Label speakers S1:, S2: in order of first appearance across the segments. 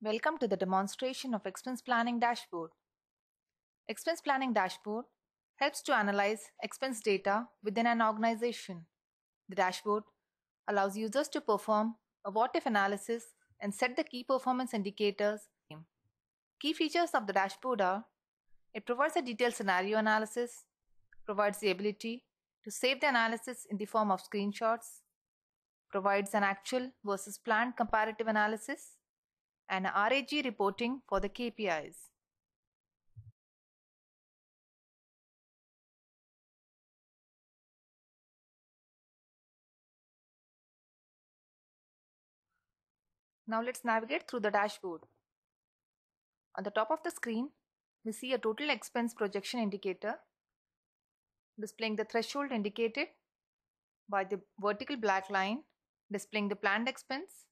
S1: Welcome to the demonstration of Expense Planning Dashboard. Expense Planning Dashboard helps to analyze expense data within an organization. The dashboard allows users to perform a what-if analysis and set the key performance indicators. Key features of the dashboard are: it provides a detailed scenario analysis, provides the ability to save the analysis in the form of screenshots, provides an actual versus planned comparative analysis, and RAG reporting for the KPIs. Now let's navigate through the dashboard. On the top of the screen, we see a total expense projection indicator displaying the threshold indicated by the vertical black line displaying the planned expense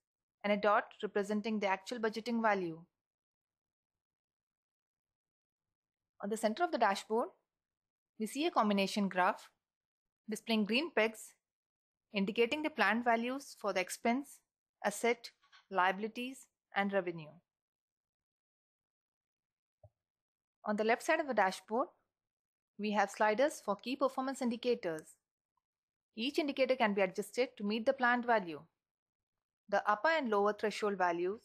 S1: and a dot representing the actual budgeting value. On the center of the dashboard, we see a combination graph displaying green pegs indicating the planned values for the expense, asset, liabilities, and revenue. On the left side of the dashboard, we have sliders for key performance indicators. Each indicator can be adjusted to meet the planned value. The upper and lower threshold values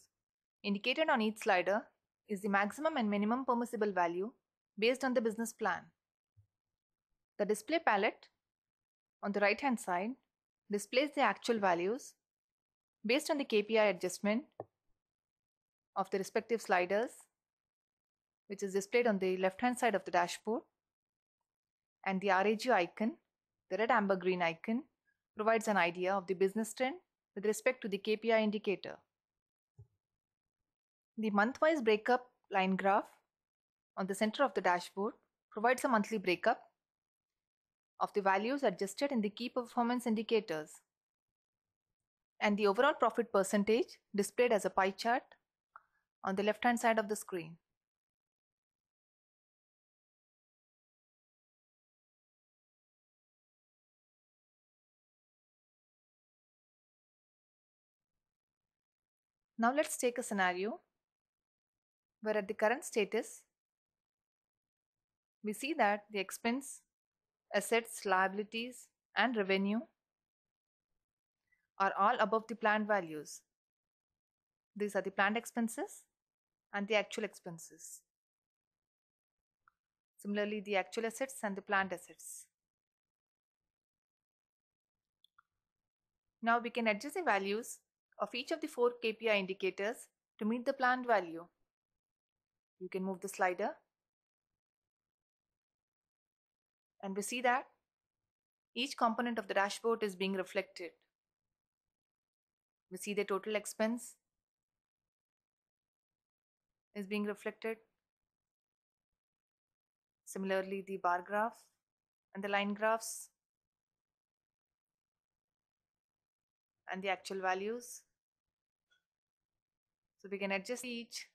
S1: indicated on each slider is the maximum and minimum permissible value based on the business plan. The display palette on the right hand side displays the actual values based on the KPI adjustment of the respective sliders, which is displayed on the left hand side of the dashboard, and the RAG icon, the red amber green icon, provides an idea of the business trend with respect to the KPI indicator. The month-wise breakup line graph on the center of the dashboard provides a monthly breakup of the values adjusted in the key performance indicators, and the overall profit percentage displayed as a pie chart on the left hand side of the screen. Now let's take a scenario where at the current status, we see that the expense, assets, liabilities, and revenue are all above the planned values. These are the planned expenses and the actual expenses. Similarly, the actual assets and the planned assets. Now we can adjust the values of each of the 4 KPI indicators to meet the planned value. You can move the slider, and we see that each component of the dashboard is being reflected. We see the total expense is being reflected. Similarly, the bar graph and the line graphs and the actual values. So we can adjust each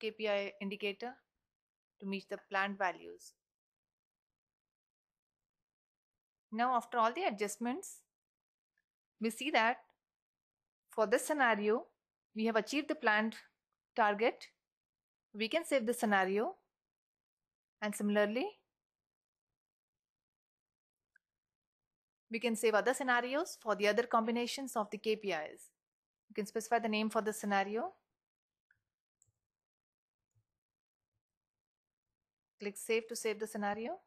S1: KPI indicator to meet the planned values. Now, after all the adjustments, we see that for this scenario, we have achieved the planned target. We can save the scenario, and similarly, we can save other scenarios for the other combinations of the KPIs. You can specify the name for the scenario. Click Save to save the scenario.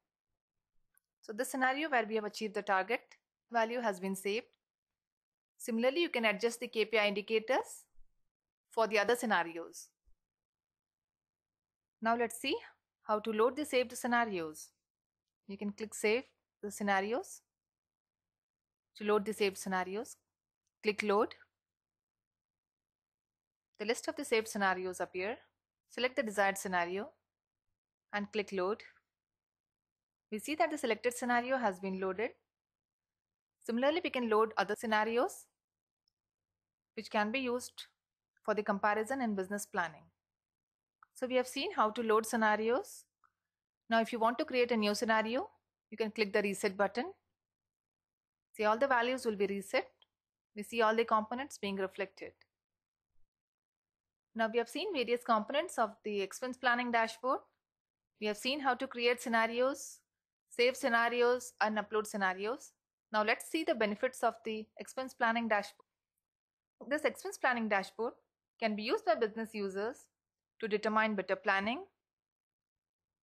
S1: So this scenario where we have achieved the target value has been saved. Similarly, you can adjust the KPI indicators for the other scenarios. Now let's see how to load the saved scenarios. You can click Save the scenarios. To load the saved scenarios, click Load. The list of the saved scenarios appear. Select the desired scenario and click Load. We see that the selected scenario has been loaded. Similarly, we can load other scenarios which can be used for the comparison in business planning. So we have seen how to load scenarios. Now if you want to create a new scenario, you can click the Reset button. See, all the values will be reset. We see all the components being reflected. Now we have seen various components of the expense planning dashboard. We have seen how to create scenarios, save scenarios, and upload scenarios. Now let's see the benefits of the expense planning dashboard. This expense planning dashboard can be used by business users to determine better planning,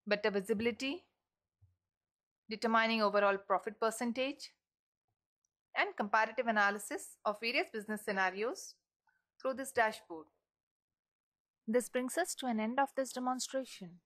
S1: better visibility, determining overall profit percentage, and comparative analysis of various business scenarios through this dashboard. This brings us to an end of this demonstration.